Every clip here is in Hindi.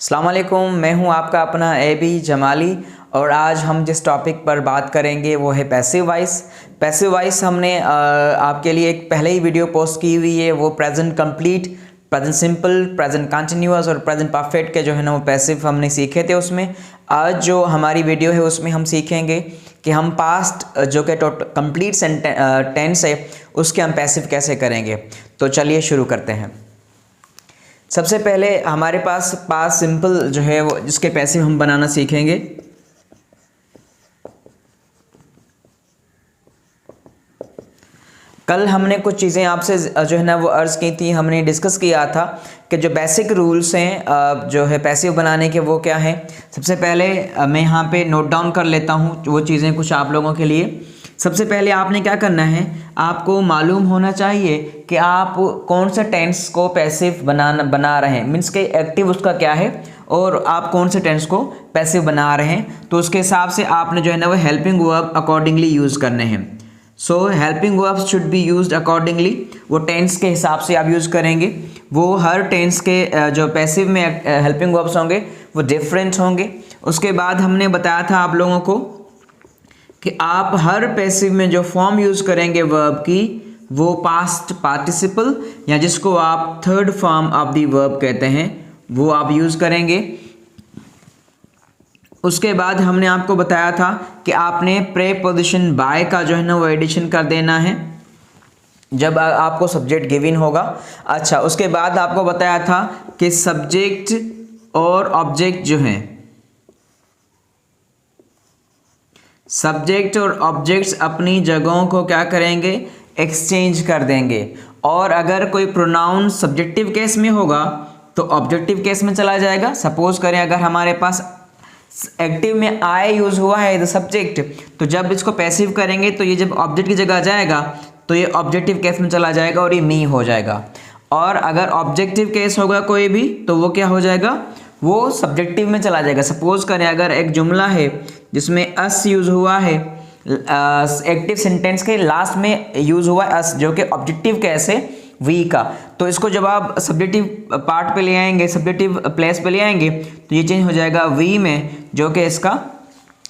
अस्सलाम वालेकुम, मैं हूं आपका अपना एबी जमाली और आज हम जिस टॉपिक पर बात करेंगे वो है पैसिव वॉइस। पैसिव वॉइस हमने आपके लिए एक पहले ही वीडियो पोस्ट की हुई है, वो present complete, present simple, present continuous और प्रेजेंट परफेक्ट के जो है ना वो पैसिव हमने सीखे थे। उसमें आज जो हमारी वीडियो है उसमें हम सीखेंगे कि हम पास्ट जो कि कंप्लीट टेंस है उसके हम पैसिव कैसे करेंगे। तो चलिए शुरू करते हैं। सबसे पहले हमारे पास पास्ट सिंपल जो है वो जिसके पैसिव हम बनाना सीखेंगे। कल हमने कुछ चीज़ें आपसे जो है ना वो अर्ज़ की थी, हमने डिस्कस किया था कि जो बेसिक रूल्स हैं जो है पैसिव बनाने के वो क्या हैं। सबसे पहले मैं यहाँ पे नोट डाउन कर लेता हूँ वो चीज़ें कुछ आप लोगों के लिए। सबसे पहले आपने क्या करना है, आपको मालूम होना चाहिए कि आप कौन सा टेंस को पैसिव बना रहे हैं, मीन्स के एक्टिव उसका क्या है और आप कौन से टेंस को पैसिव बना रहे हैं। तो उसके हिसाब से आपने जो है ना वो हेल्पिंग वर्ब अकॉर्डिंगली यूज़ करने हैं। So helping verbs should be used accordingly, वो टेंस के हिसाब से आप यूज़ करेंगे। वो हर टेंस के जो पैसिव में हेल्पिंग वर्ब्स होंगे वो डिफरेंट होंगे। उसके बाद हमने बताया था आप लोगों को कि आप हर पैसिव में जो फॉर्म यूज़ करेंगे वर्ब की वो पास्ट पार्टिसिपल या जिसको आप third form of the verb कहते हैं वो आप यूज़ करेंगे। उसके बाद हमने आपको बताया था कि आपने प्रेपोजिशन बाय का जो है ना वो एडिशन कर देना है जब आपको सब्जेक्ट गिवन होगा। अच्छा, उसके बाद आपको बताया था कि सब्जेक्ट और ऑब्जेक्ट जो हैं, सब्जेक्ट और ऑब्जेक्ट्स अपनी जगहों को क्या करेंगे, एक्सचेंज कर देंगे। और अगर कोई प्रोनाउन सब्जेक्टिव केस में होगा तो ऑब्जेक्टिव केस में चला जाएगा। सपोज करें अगर हमारे पास एक्टिव में आई यूज हुआ है द सब्जेक्ट, तो जब इसको पैसिव करेंगे तो ये जब ऑब्जेक्ट की जगह जाएगा तो ये ऑब्जेक्टिव केस में चला जाएगा और ये मी हो जाएगा। और अगर ऑब्जेक्टिव केस होगा कोई भी तो वो क्या हो जाएगा, वो सब्जेक्टिव में चला जाएगा। सपोज करें अगर एक जुमला है जिसमें अस यूज हुआ है, एक्टिव सेंटेंस के लास्ट में यूज हुआ है अस जो कि ऑब्जेक्टिव केस है वी का, तो इसको जब आप सब्जेक्टिव पार्ट पे ले आएंगे, सब्जेक्टिव प्लेस पे ले आएंगे तो ये चेंज हो जाएगा वी में जो कि इसका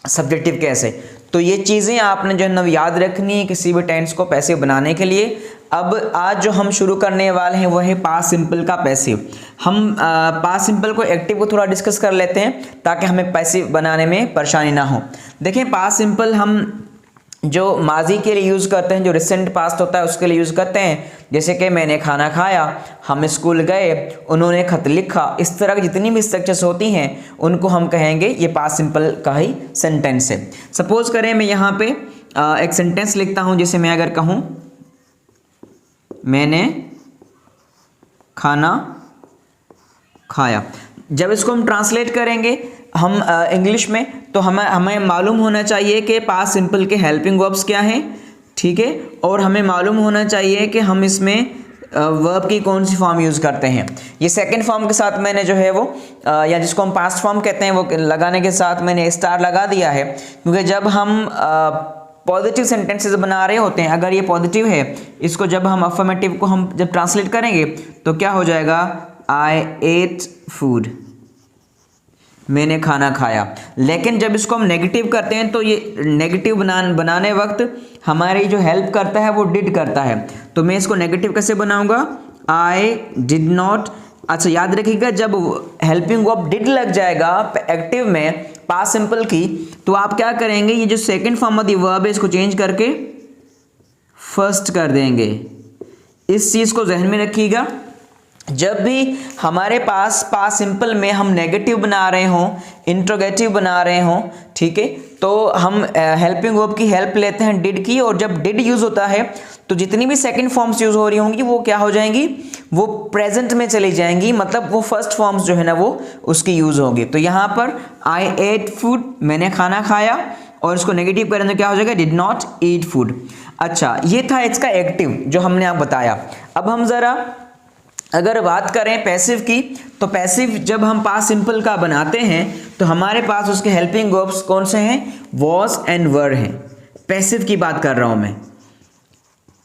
सब्जेक्टिव केस है। तो ये चीज़ें आपने जो है ना याद रखनी है किसी भी टेंस को पैसिव बनाने के लिए। अब आज जो हम शुरू करने वाले हैं वो है पास्ट सिंपल का पैसिव। हम पास्ट सिंपल को एक्टिव को थोड़ा डिस्कस कर लेते हैं ताकि हमें पैसिव बनाने में परेशानी ना हो। देखें, पास्ट सिंपल हम जो माजी के लिए यूज़ करते हैं, जो रिसेंट पास्ट होता है उसके लिए यूज़ करते हैं। जैसे कि मैंने खाना खाया, हम स्कूल गए, उन्होंने खत लिखा, इस तरह की जितनी भी स्ट्रक्चर्स होती हैं उनको हम कहेंगे ये पास्ट सिंपल का ही सेंटेंस है। सपोज करें मैं यहाँ पे एक सेंटेंस लिखता हूँ, जैसे मैं अगर कहूँ मैंने खाना खाया, जब इसको हम ट्रांसलेट करेंगे हम इंग्लिश में तो हमें मालूम होना चाहिए कि पास्ट सिंपल के हेल्पिंग वर्ब्स क्या हैं, ठीक है, और हमें मालूम होना चाहिए कि हम इसमें वर्ब की कौन सी फॉर्म यूज़ करते हैं। ये सेकंड फॉर्म के साथ मैंने जो है वो या जिसको हम पास्ट फॉर्म कहते हैं वो लगाने के साथ मैंने स्टार लगा दिया है, क्योंकि जब हम पॉजिटिव सेंटेंसेस बना रहे होते हैं, अगर ये पॉजिटिव है, इसको जब हम अफर्मेटिव को हम जब ट्रांसलेट करेंगे तो क्या हो जाएगा, आई एट फूड, मैंने खाना खाया। लेकिन जब इसको हम नेगेटिव करते हैं तो ये नेगेटिव बनाने वक्त हमारी जो हेल्प करता है वो डिड करता है। तो मैं इसको नेगेटिव कैसे बनाऊंगा, आई डिड नॉट। अच्छा, याद रखिएगा जब हेल्पिंग वर्ब डिड लग जाएगा एक्टिव में पास्ट सिंपल की तो आप क्या करेंगे, ये जो second form of the verb है इसको चेंज करके फर्स्ट कर देंगे। इस चीज़ को जहन में रखिएगा, जब भी हमारे पास पास्ट सिंपल में हम नेगेटिव बना रहे हों, इंट्रोगेटिव बना रहे हों, ठीक है, तो हम हेल्पिंग वर्ब की हेल्प लेते हैं डिड की, और जब डिड यूज़ होता है तो जितनी भी सेकंड फॉर्म्स यूज़ हो रही होंगी वो क्या हो जाएंगी, वो प्रेजेंट में चली जाएंगी, मतलब वो फर्स्ट फॉर्म्स जो है ना वो उसकी यूज़ होगी। तो यहाँ पर आई एट फूड, मैंने खाना खाया, और इसको नेगेटिव करें तो क्या हो जाएगा, डिड नॉट ईट फूड। अच्छा, ये था इसका एक्टिव जो हमने आपको बताया। अब हम ज़रा अगर बात करें पैसिव की, तो पैसिव जब हम पास्ट सिंपल का बनाते हैं तो हमारे पास उसके हेल्पिंग वर्ब्स कौन से हैं, वॉज एंड वर हैं। पैसिव की बात कर रहा हूं मैं।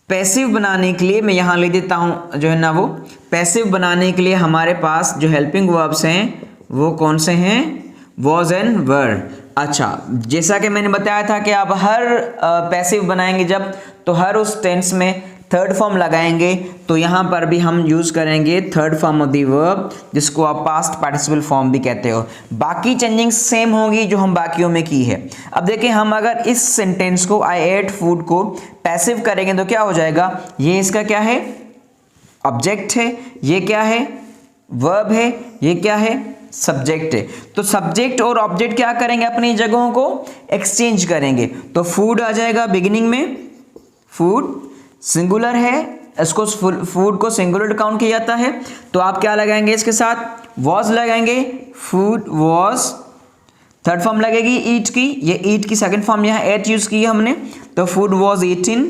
पैसिव बनाने के लिए मैं यहाँ ले देता हूँ जो है ना वो पैसिव बनाने के लिए हमारे पास जो हेल्पिंग वर्ब्स हैं वो कौन से हैं? वॉज एंड वर। अच्छा, जैसा कि मैंने बताया था कि आप हर पैसिव बनाएंगे जब, तो हर उस टेंस में थर्ड फॉर्म लगाएंगे, तो यहाँ पर भी हम यूज़ करेंगे third form of the verb, जिसको आप पास्ट पार्टिसिपल फॉर्म भी कहते हो। बाकी चेंजिंग सेम होगी जो हम बाकियों में की है। अब देखिए, हम अगर इस सेंटेंस को आई एट फूड को पैसिव करेंगे तो क्या हो जाएगा? ये इसका क्या है? ऑब्जेक्ट है। ये क्या है? वर्ब है। ये क्या है? सब्जेक्ट है। तो सब्जेक्ट और ऑब्जेक्ट क्या करेंगे? अपनी जगहों को एक्सचेंज करेंगे। तो फूड आ जाएगा बिगिनिंग में, फूड सिंगुलर है, इसको फूड को सिंगुलर काउंट किया जाता है, तो आप क्या लगाएंगे इसके साथ? वॉज लगाएंगे, फूड वॉज। थर्ड फॉर्म लगेगी ईट की, ये ईट की सेकंड फॉर्म यहाँ एट यूज की है हमने, तो फूड वॉज ईटिन।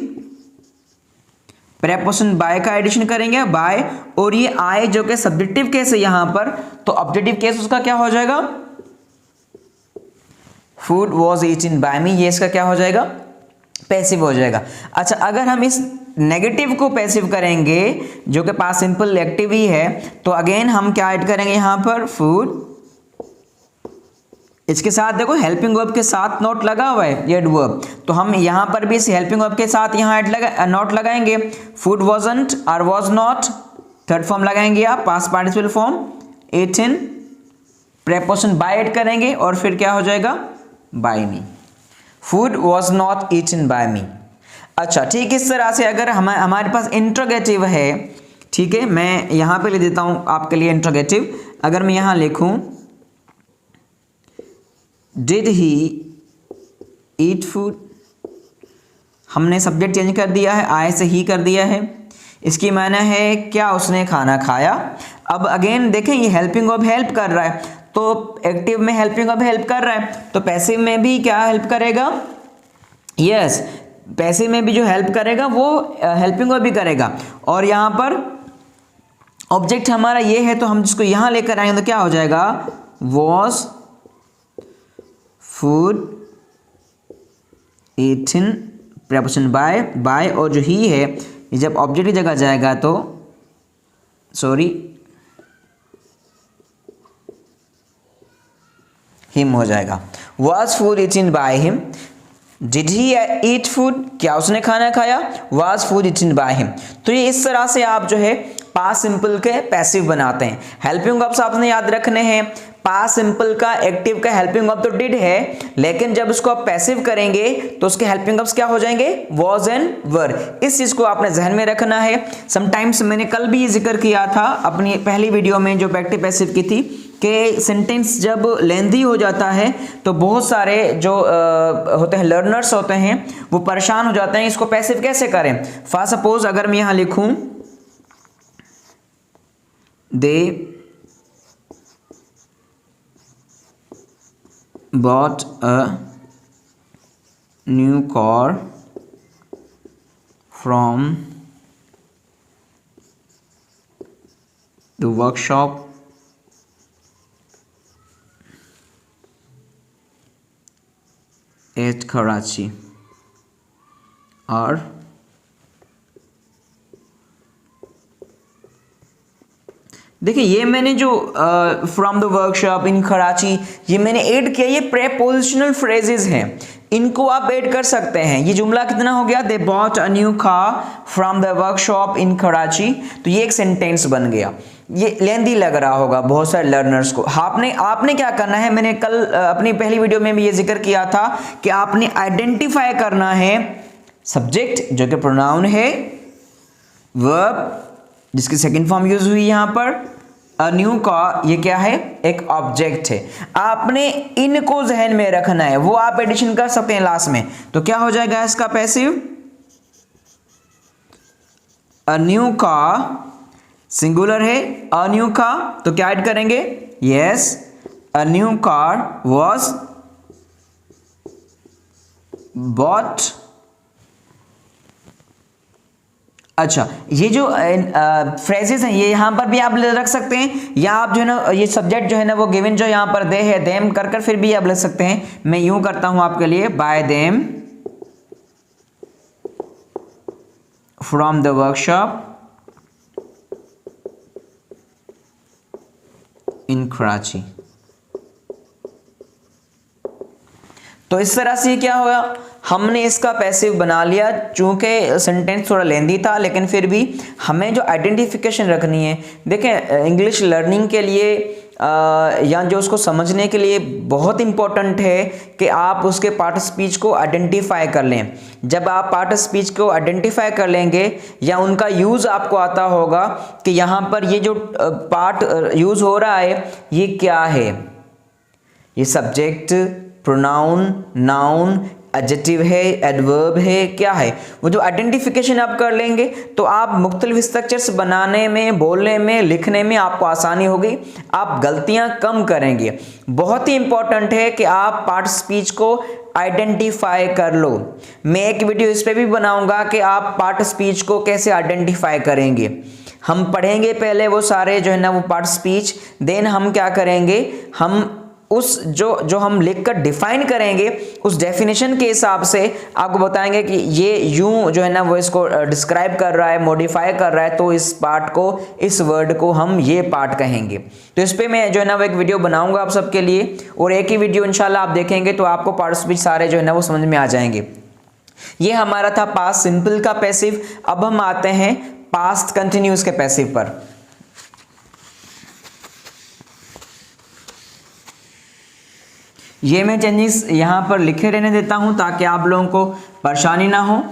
प्रेपोजिशन बाय का एडिशन करेंगे, बाय, और ये आई जो कि सब्जेक्टिव केस है यहां पर, तो ऑब्जेक्टिव केस उसका क्या हो जाएगा? फूड वॉज ईटन बाय मी, ये इसका क्या हो जाएगा? पैसिव हो जाएगा। अच्छा, अगर हम इस नेगेटिव को पैसिव करेंगे जो कि पास्ट सिंपल एक्टिव ही है, तो अगेन हम क्या ऐड करेंगे यहां पर? फूड। इसके साथ देखो हेल्पिंग वर्ब के साथ नॉट लगा हुआ है, ये वर्ब, तो हम यहां पर भी इस हेल्पिंग वर्ब के साथ यहां ऐड नॉट लगाएंगे। फूड वॉजंट और वॉज नॉट, थर्ड फॉर्म लगाएंगे आप, past participle form, eaten, preposition by add करेंगे और फिर क्या हो जाएगा? By me. Food was not eaten by me. अच्छा, ठीक, इस तरह से अगर हमारे पास इंट्रोगेटिव है, ठीक है, मैं यहां पे ले देता हूं आपके लिए इंट्रोगेटिव। अगर मैं यहां लिखूं डिड ही ईट फूड, हमने सब्जेक्ट चेंज कर दिया है, आई से ही कर दिया है, इसकी माना है क्या उसने खाना खाया। अब अगेन देखें, ये हेल्पिंग वर्ब हेल्प कर रहा है, तो एक्टिव में हेल्पिंग वर्ब हेल्प कर रहा है, तो पैसिव में भी क्या हेल्प करेगा? यस, पैसिव में भी जो हेल्प करेगा वो हेल्पिंग वर्ब भी करेगा। और यहां पर ऑब्जेक्ट हमारा ये है, तो हम जिसको यहां लेकर आएंगे तो क्या हो जाएगा? Was food eaten, preposition by, by, और जो ही है ये जब ऑब्जेक्ट की जगह जाएगा तो हिम हो जाएगा। Was food eaten by him. Did he eat food, क्या उसने खाना खाया? Was food eaten by him. तो ये इस तरह से आप जो है पास्ट सिंपल के पैसिव बनाते हैं। हेल्पिंग वर्ब्स आपने याद रखने हैं। पास्ट सिंपल का एक्टिव का हेल्पिंग वर्ब तो डिड है, लेकिन जब उसको आप पैसिव करेंगे तो उसके हेल्पिंग वर्ब्स क्या हो जाएंगे? वॉज एंड वर। इस चीज को आपने जहन में रखना है। समटाइम्स मैंने कल भी ये जिक्र किया था अपनी पहली वीडियो में जो एक्टिव पैसिव की थी, कि सेंटेंस जब लेंथी हो जाता है तो बहुत सारे जो होते हैं लर्नर्स होते हैं वो परेशान हो जाते हैं, इसको पैसिव कैसे करें। फॉर सपोज अगर मैं यहां लिखूं दे bought a new car from the workshop at Karachi, और देखिए ये मैंने जो from the workshop in Karachi ये मैंने ऐड किया, ये प्रेपोजिशनल फ्रेजेस हैं, इनको आप ऐड कर सकते हैं। ये जुमला कितना हो गया? They bought a new car from the workshop in Karachi, तो ये एक सेंटेंस बन गया। ये लेंदी लग रहा होगा बहुत सारे लर्नर्स को। आपने क्या करना है, मैंने कल अपनी पहली वीडियो में भी ये जिक्र किया था कि आपने आइडेंटिफाई करना है सब्जेक्ट जो कि प्रोनाउन है, वर्ब जिसकी सेकंड फॉर्म यूज हुई यहां पर, अ न्यू का ये क्या है? एक ऑब्जेक्ट है। आपने इनको जहन में रखना है, वो आप एडिशन कर सकते हैं लास्ट में। तो क्या हो जाएगा इसका पैसिव? अ न्यू का सिंगुलर है, अ न्यू का, तो क्या ऐड करेंगे? Yes, a new car was bought. अच्छा, ये जो फ्रेजेस हैं ये यहां पर भी आप रख सकते हैं, या आप जो है ना ये सब्जेक्ट जो है ना वो गिवन जो यहां पर दे है देम कर फिर भी आप लिख सकते हैं। मैं यूं करता हूं आपके लिए, bye them from the workshop in Karachi. तो इस तरह से क्या हुआ, हमने इसका पैसिव बना लिया। चूंकि सेंटेंस थोड़ा लेंदी था लेकिन फिर भी हमें जो आइडेंटिफिकेशन रखनी है, देखें इंग्लिश लर्निंग के लिए या जो उसको समझने के लिए बहुत इंपॉर्टेंट है कि आप उसके पार्ट स्पीच को आइडेंटिफाई कर लें। जब आप पार्ट स्पीच को आइडेंटिफाई कर लेंगे या उनका यूज़ आपको आता होगा कि यहाँ पर ये जो पार्ट यूज़ हो रहा है ये क्या है, ये सब्जेक्ट, प्रोनाउन, नाउन, एडजेक्टिव है, एडवर्ब है, क्या है, वो जो आइडेंटिफिकेशन आप कर लेंगे तो आप मुख्तलिफ स्ट्रक्चर्स बनाने में, बोलने में, लिखने में आपको आसानी होगी, आप गलतियां कम करेंगे। बहुत ही इंपॉर्टेंट है कि आप पार्ट स्पीच को आइडेंटिफाई कर लो। मैं एक वीडियो इस पर भी बनाऊंगा कि आप पार्ट स्पीच को कैसे आइडेंटिफाई करेंगे। हम पढ़ेंगे पहले वो सारे जो है ना वो पार्ट स्पीच, देन हम क्या करेंगे, हम उस जो हम लिखकर डिफाइन करेंगे उस डेफिनेशन के हिसाब से आपको बताएंगे कि ये यूं जो है ना वो इसको डिस्क्राइब कर रहा है, मॉडिफाई कर रहा है, तो इस पार्ट को, इस वर्ड को हम ये पार्ट कहेंगे। तो इस पे मैं जो है ना वो एक वीडियो बनाऊंगा आप सबके लिए, और एक ही वीडियो इंशाल्लाह आप देखेंगे तो आपको पार्ट स्पीच सारे जो है ना वो समझ में आ जाएंगे। ये हमारा था पास्ट सिंपल का पैसिव। अब हम आते हैं पास्ट कंटिन्यूस के पैसिव पर। ये मैं चेंजेस यहाँ पर लिखे रहने देता हूँ ताकि आप लोगों को परेशानी ना हो।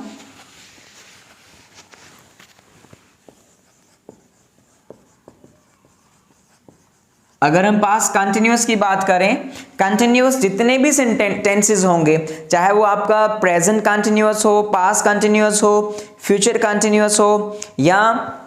अगर हम पास्ट कंटिन्यूस की बात करें, कंटिन्यूस जितने भी टेंसेस होंगे, चाहे वो आपका प्रेजेंट कंटिन्यूस हो, पास्ट कंटिन्यूस हो, फ्यूचर कंटिन्यूस हो, या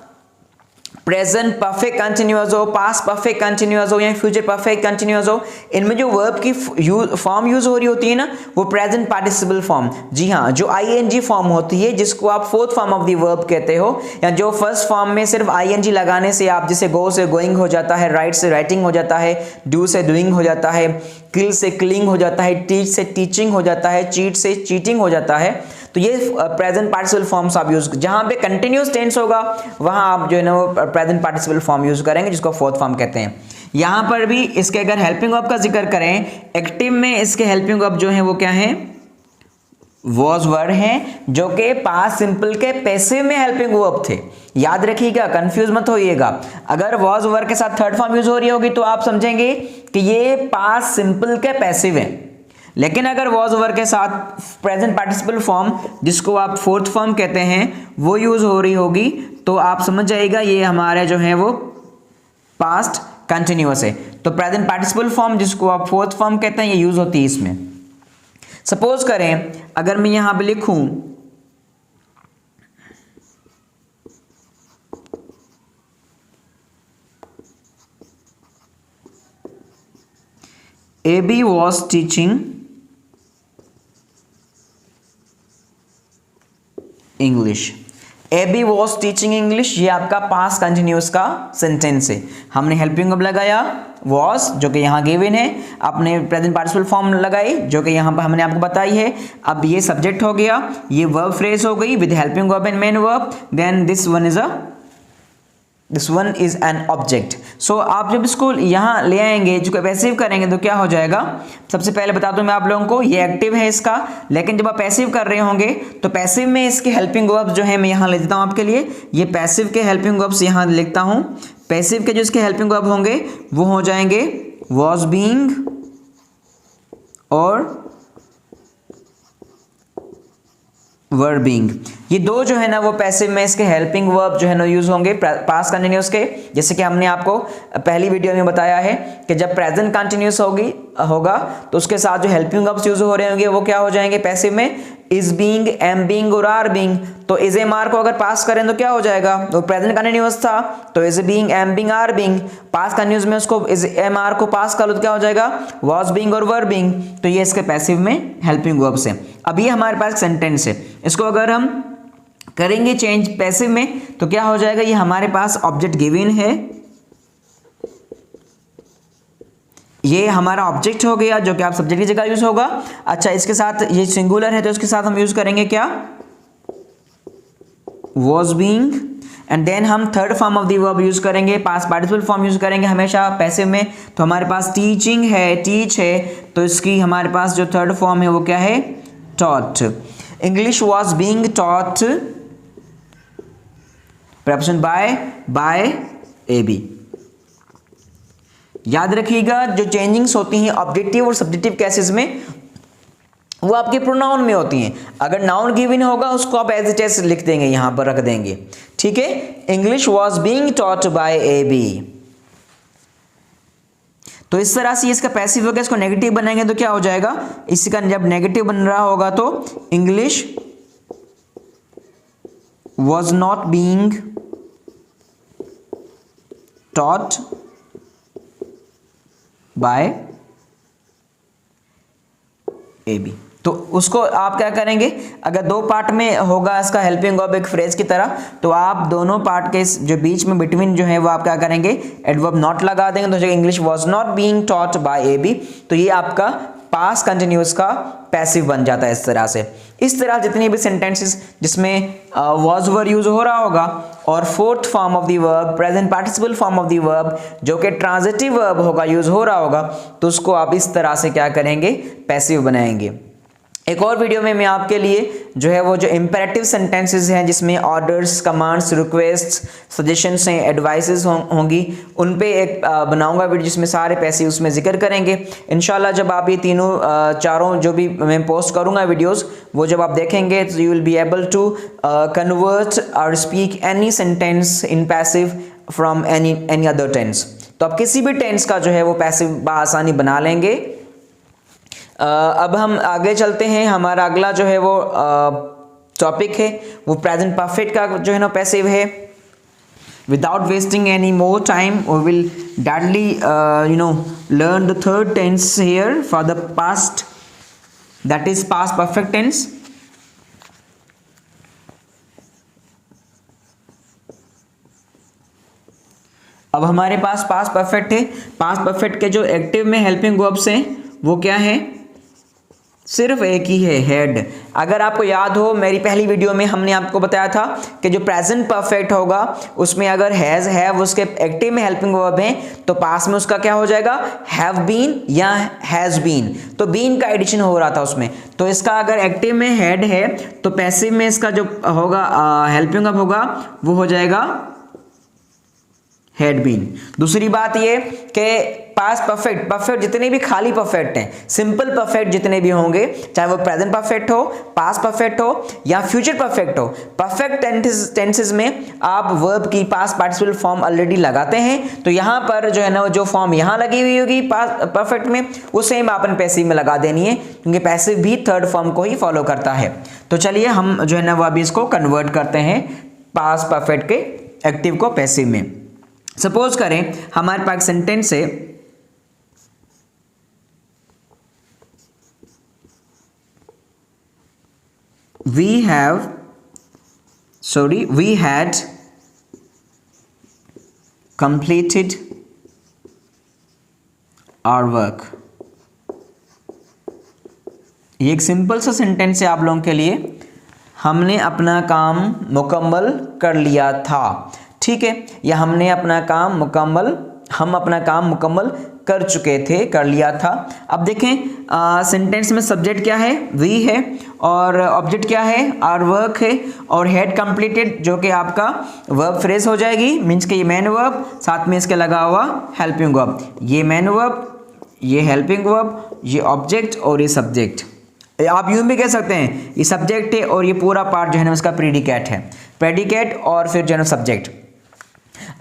प्रेजेंट परफेक्ट कंटिन्यूअस हो, पास्ट परफेक्ट कंटिन्यूअस हो, या फ्यूचर परफेक्ट कंटिन्यूअस हो, इनमें जो वर्ब की फॉर्म यूज हो रही होती है ना वो प्रेजेंट पार्टिसिपल फॉर्म, जी हाँ, जो आईएनजी फॉर्म होती है जिसको आप fourth form of the verb कहते हो, या जो फर्स्ट फॉर्म में सिर्फ आईएनजी लगाने से आप जैसे गो से गोइंग हो जाता है, राइट से राइटिंग हो जाता है, डू से डूइंग हो जाता है, किल से किलिंग हो जाता है, टीच से टीचिंग हो जाता है, चीट से चीटिंग हो जाता है। तो ये प्रेजेंट पार्टिसिपल फॉर्म्स आप यूज, जहां पे कंटिन्यूअस टेंस होगा वहां आप जो है ना वो प्रेजेंट पार्टिसिपल फॉर्म यूज करेंगे जिसको फोर्थ फॉर्म कहते हैं। यहां पर भी इसके अगर हेल्पिंग वर्ब का जिक्र करें, एक्टिव में इसके हेल्पिंग वर्ब जो है वो क्या है, वॉज वर्ड है, जो कि पास्ट सिंपल के पैसिव में हेल्पिंग वर्ब थे। याद रखिएगा, कंफ्यूज मत होइएगा। अगर वॉज वर्ड के साथ थर्ड फॉर्म यूज हो रही होगी तो आप समझेंगे कि ये पास्ट सिंपल के पैसिव है, लेकिन अगर वॉज वर्ड के साथ प्रेजेंट पार्टिसिपल फॉर्म जिसको आप फोर्थ फॉर्म कहते हैं वो यूज हो रही होगी तो आप समझ जाइएगा ये हमारे जो है वो पास्ट कंटिन्यूअस है। तो प्रेजेंट पार्टिसिपल फॉर्म जिसको आप फोर्थ फॉर्म कहते हैं ये यूज होती है इसमें। सपोज करें अगर मैं यहां पे लिखूं AB was teaching English, AB was teaching English, ये आपका पास्ट कंटिन्यूअस का सेंटेंस है। हमने हेल्पिंग वर्ब लगाया was जो कि यहाँ गिवन है, आपने प्रेजेंट पार्टिसिपल फॉर्म लगाई जो कि यहाँ पर हमने आपको बताई है। अब ये सब्जेक्ट हो गया, ये वर्ब फ्रेज हो गई with helping verb and main verb, then this one is an object. So आप जब इसको यहाँ ले आएंगे जो पैसिव करेंगे तो क्या हो जाएगा, सबसे पहले बता दूं मैं आप लोगों को, ये एक्टिव है इसका, लेकिन जब आप पैसिव कर रहे होंगे तो पैसिव में इसके हेल्पिंग वर्ब्स जो है मैं यहाँ ले देता हूँ आपके लिए। ये पैसिव के हेल्पिंग वर्ब्स यहाँ लिखता हूँ। पैसिव के जो इसके हेल्पिंग वर्ब होंगे वो हो जाएंगे वॉज बीइंग और वर बीइंग। ये दो जो है ना वो पैसिव में इसके हेल्पिंग वर्ब जो है ना यूज होंगे पास्ट कंटिन्यूअस के। जैसे कि हमने आपको पहली वीडियो में बताया है कि जब प्रेजेंट कंटिन्यूअस होगा तो उसके साथ जो हेल्पिंग वर्ब्स यूज हो रहे होंगे वो क्या हो जाएंगे पैसिव में, इज बीइंग, एम बीइंग और आर बीइंग। तो इज एम आर को अगर पास करें तो क्या हो जाएगा, वो प्रेजेंट कंटिन्यूअस था तो is being, am being, are being. Past continuous में उसको इज एम आर को पास कर लो तो क्या हो जाएगा, वॉज बीइंग और वर बीइंग। तो ये इसके पैसिव में हेल्पिंग वर्ब्स है। अब ये हमारे पास सेंटेंस है, इसको अगर हम करेंगे चेंज पैसिव में तो क्या हो जाएगा, ये हमारे पास ऑब्जेक्ट गिवन है, ये हमारा ऑब्जेक्ट हो गया जो कि आप सब्जेक्ट की जगह यूज होगा। अच्छा, इसके साथ ये सिंगुलर है तो इसके साथ हम यूज करेंगे क्या, वॉज बीइंग। एंड देन हम third form of the verb use करेंगे, पास्ट पार्टिसिपल फॉर्म यूज करेंगे हमेशा पैसिव में। तो हमारे पास टीचिंग है, टीच है, तो इसकी हमारे पास जो थर्ड फॉर्म है वो क्या है, taught. English was being taught, preposition by A B. याद रखिएगा जो चेंजिंग्स होती हैं ऑब्जेक्टिव और सब्जेक्टिव केसेस में वो आपके प्रोनाउन में होती हैं। अगर नाउन गिवन होगा उसको आप एज इट इज लिख देंगे, यहां पर रख देंगे, ठीक है। English was being taught by A B. तो इस तरह से इसका पैसिव होगा, इसको नेगेटिव बनाएंगे तो क्या हो जाएगा, इसका जब नेगेटिव बन रहा होगा तो English was not being taught by A B. तो उसको आप क्या करेंगे, अगर दो पार्ट में होगा इसका हेल्पिंग वर्ब एक फ्रेज की तरह, तो आप दोनों पार्ट के जो बीच में बिटवीन जो है वो आप क्या करेंगे, एडवर्ब नॉट लगा देंगे। तो English was not being taught by A B, तो ये आपका पास्ट कंटिन्यूअस का पैसिव बन जाता है इस तरह से। इस तरह जितनी भी सेंटेंसेस जिसमें वाज वर यूज हो रहा होगा और fourth form of the verb, present participle form of the verb जो कि ट्रांजिटिव वर्ब होगा, यूज हो रहा होगा, तो उसको आप इस तरह से क्या करेंगे, पैसिव बनाएंगे। एक और वीडियो में मैं आपके लिए जो है वो जो इंपेरेटिव सेंटेंसेस हैं जिसमें ऑर्डर्स, कमांड्स, रिक्वेस्ट्स, सजेशंस हैं, एडवाइसेस होंगी, उन पे एक बनाऊंगा वीडियो जिसमें सारे पैसे उसमें जिक्र करेंगे। इंशाल्लाह जब आप ये तीनों चारों जो भी मैं पोस्ट करूंगा वीडियोस, वो जब आप देखेंगे तो you will be able to convert और speak any sentence in passive from any other tense. तो आप किसी भी टेंस का जो है वो पैसिव बआसानी बना लेंगे। अब हम आगे चलते हैं। हमारा अगला जो है वो टॉपिक है वो प्रेजेंट परफेक्ट का जो है ना पैसिव है। Without wasting any more time we will directly learn the third tense here for the past, that is past perfect tense. अब हमारे पास पास्ट परफेक्ट है। पास्ट परफेक्ट के जो एक्टिव में हेल्पिंग वर्ब्स हैं वो क्या है, सिर्फ एक ही है, हेड। अगर आपको याद हो मेरी पहली वीडियो में हमने आपको बताया था कि जो प्रेजेंट परफेक्ट होगा उसमें अगर हैज, हैव उसके एक्टिव में हेल्पिंग वर्ब है तो पास में उसका क्या हो जाएगा, हैव बीन या हैज बीन। तो बीन का एडिशन हो रहा था उसमें, तो इसका अगर एक्टिव में हेड है तो पैसिव में इसका जो होगा हेल्पिंग वर्ब होगा वो हो जाएगा हैड बीन। दूसरी बात ये कि पास्ट परफेक्ट, परफेक्ट जितने भी खाली परफेक्ट हैं, सिंपल परफेक्ट जितने भी होंगे, चाहे वो प्रेजेंट परफेक्ट हो, पास्ट परफेक्ट हो या फ्यूचर परफेक्ट हो, परफेक्ट टेंसेस में आप वर्ब की पास्ट पार्टिसिपल फॉर्म ऑलरेडी लगाते हैं। तो यहाँ पर जो है ना जो फॉर्म यहाँ लगी हुई होगी पास्ट परफेक्ट में वो सेम आपने पैसिव में लगा देनी है, क्योंकि पैसिव भी थर्ड फॉर्म को ही फॉलो करता है। तो चलिए हम जो है ना वो अभी इसको कन्वर्ट करते हैं पास्ट परफेक्ट के एक्टिव को पैसिव में। सपोज करें हमारे पास सेंटेंस है, we had completed our work। ये एक सिंपल सा सेंटेंस है आप लोगों के लिए, हमने अपना काम मुकम्मल कर लिया था, ठीक है, या हमने अपना काम मुकम्मल, हम अपना काम मुकम्मल कर चुके थे, कर लिया था। अब देखें सेंटेंस में सब्जेक्ट क्या है, वी है, और ऑब्जेक्ट क्या है, आवर वर्क है, और हैड कंप्लीटेड जो कि आपका वर्ब फ्रेज हो जाएगी, मीन्स कि ये मैन वर्ब, साथ में इसके लगा हुआ हेल्पिंग वर्ब, ये मैन वर्ब, ये हेल्पिंग वर्ब, ये ऑब्जेक्ट और ये सब्जेक्ट। आप यूं भी कह सकते हैं ये सब्जेक्ट है और ये पूरा पार्ट जो है ना इसका प्रेडिकेट है, प्रेडिकेट और फिर जो है ना सब्जेक्ट।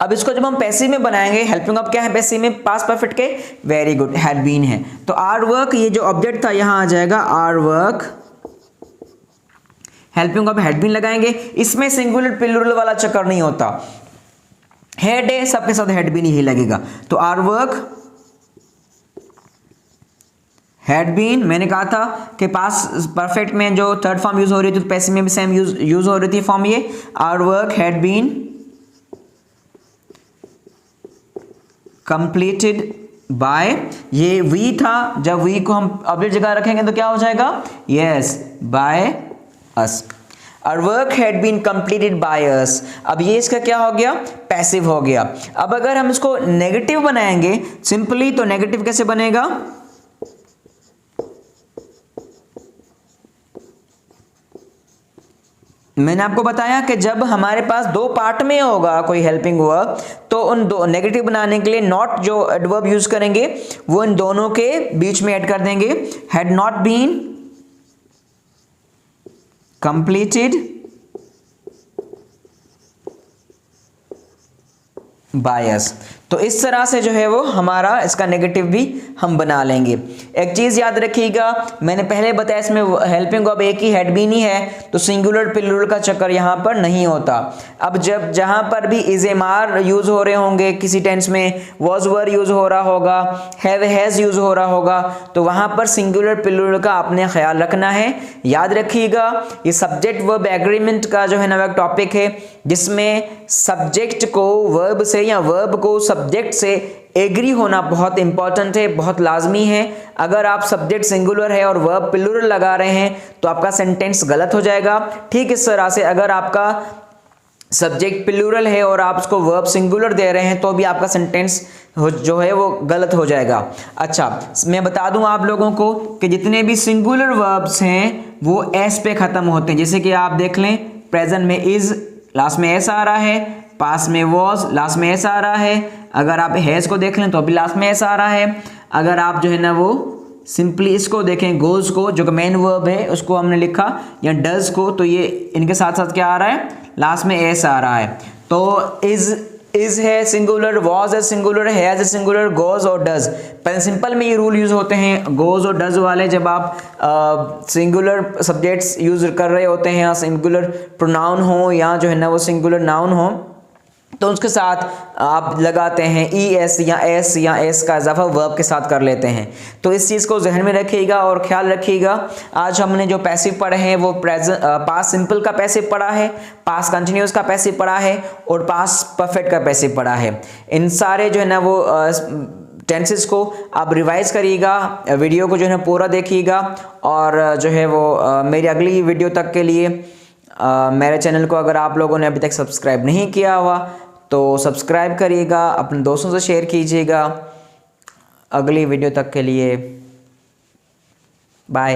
अब इसको जब हम पैसिव में बनाएंगे, हेल्पिंग वर्ब क्या है पैसिव में, पास्ट परफेक्ट के, वेरी गुड, हैड बीन है। तो आवर वर्क, ये जो ऑब्जेक्ट था यहां आ जाएगा our work, helping verb had been लगाएंगे। इसमें सिंगुलर प्लूरल वाला चक्कर नहीं होता, हेड है सबके साथ हैड बीन ही लगेगा। तो आवर वर्क हैड बीन, मैंने कहा था कि पास्ट परफेक्ट में जो थर्ड फॉर्म यूज हो रही थी तो पैसिव में भी सेम यूज हो रही थी फॉर्म, ये our work had been completed by, ये वी था, जब वी को हम ऑब्जेक्ट जगह रखेंगे तो क्या हो जाएगा, yes, by us. Our work had been completed by us. अब ये इसका क्या हो गया, पैसिव हो गया। अब अगर हम इसको नेगेटिव बनाएंगे सिंपली, तो नेगेटिव कैसे बनेगा, मैंने आपको बताया कि जब हमारे पास दो पार्ट में होगा कोई हेल्पिंग वर्ब, तो उन दो नेगेटिव बनाने के लिए नॉट जो एडवर्ब यूज करेंगे वो इन दोनों के बीच में ऐड कर देंगे। Had not been completed by us. तो इस तरह से जो है वो हमारा इसका नेगेटिव भी हम बना लेंगे। एक चीज़ याद रखिएगा, मैंने पहले बताया इसमें हेल्पिंग वर्ब एक ही हैड बीन ही है, तो सिंगुलर प्लूरल का चक्कर यहाँ पर नहीं होता। अब जब जहाँ पर भी इज एम आर यूज़ हो रहे होंगे किसी टेंस में, वॉज वर यूज़ हो रहा होगा, हैव हैज़ यूज़ हो रहा होगा, तो वहाँ पर सिंगुलर प्लूरल का आपने ख्याल रखना है। याद रखिएगा ये सब्जेक्ट वर्ब एग्रीमेंट का जो है ना एक टॉपिक है जिसमें सब्जेक्ट को वर्ब से या वर्ब को सब्जेक्ट से एग्री होना बहुत इंपॉर्टेंट है, बहुत लाजमी है। अगर आप सब्जेक्ट सिंगुलर है और वर्ब प्लूरल लगा रहे हैं तो आपका सेंटेंस गलत हो जाएगा। ठीक इस तरह से अगर आपका सब्जेक्ट प्लूरल है और आप उसको वर्ब सिंगुलर दे रहे हैं तो भी आपका सेंटेंस जो है वो गलत हो जाएगा। अच्छा, मैं बता दूं आप लोगों को कि जितने भी सिंगुलर वर्ब्स हैं वो एस पे ख़त्म होते हैं। जैसे कि आप देख लें, प्रेजेंट में इज़, लास्ट में एस आ रहा है, पास में वॉज, लास्ट में एस आ रहा है। अगर आप हैज़ को देख लें तो अभी लास्ट में एस आ रहा है। अगर आप जो है ना वो सिंपली इसको देखें, गोज को जो कि मेन वर्ब है उसको हमने लिखा, या डज को, तो ये इनके साथ साथ क्या आ रहा है, लास्ट में एस आ रहा है। तो इज है सिंगुलर, वॉज है सिंगुलर, हैज है सिंगुलर, गोज और डज। पहले सिंपल में ये रूल यूज होते हैं गोज और डज वाले जब आप सिंगुलर सब्जेक्ट्स यूज कर रहे होते हैं, या सिंगुलर प्रोनाउन हो या जो है ना वो सिंगुलर नाउन हो, तो उसके साथ आप लगाते हैं ई एस या एस का इजाफा वर्ब के साथ कर लेते हैं। तो इस चीज़ को जहन में रखिएगा और ख्याल रखिएगा। आज हमने जो पैसिव पढ़े हैं वो पास्ट सिंपल का पैसिव पढ़ा है, पास्ट कंटिन्यूस का पैसिव पढ़ा है और पास्ट परफेक्ट का पैसिव पढ़ा है। इन सारे जो है ना वो टेंसेस को आप रिवाइज करिएगा, वीडियो को जो है पूरा देखिएगा, और जो है वो मेरी अगली वीडियो तक के लिए मेरे चैनल को अगर आप लोगों ने अभी तक सब्सक्राइब नहीं किया हुआ तो सब्सक्राइब करिएगा, अपने दोस्तों से शेयर कीजिएगा। अगली वीडियो तक के लिए बाय।